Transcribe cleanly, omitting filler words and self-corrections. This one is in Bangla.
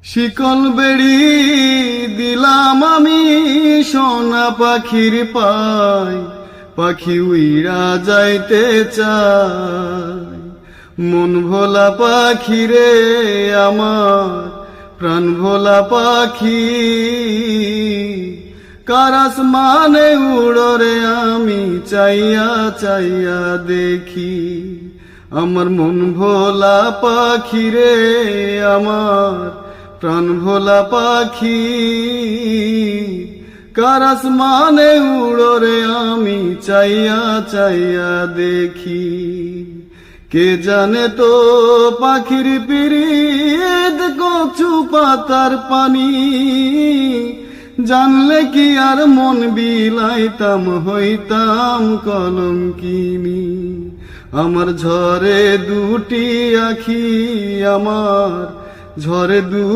শিকল বেড়ি দিলাম আমি সোনা পাখির পায়, পাখি উইরা যাইতে চায়। মন ভোলা পাখি রে আমার, প্রাণ ভোলা পাখি, কার আসমানে উড়রে আমি চাইয়া চাইয়া দেখি। আমার মন ভোলা পাখি রে আমার, প্রাণ ভোলা পাখি, কার আসমানে উড়রে আমি চাইয়া চাইয়া দেখি। কে জানে তো পাখির পিরিত কচু পাতার পানি, জানলে কি আর মন বিলাইতাম, হইতাম কলঙ্কিনী। আমার ঝরে দুটি আখি, আমার ঝরে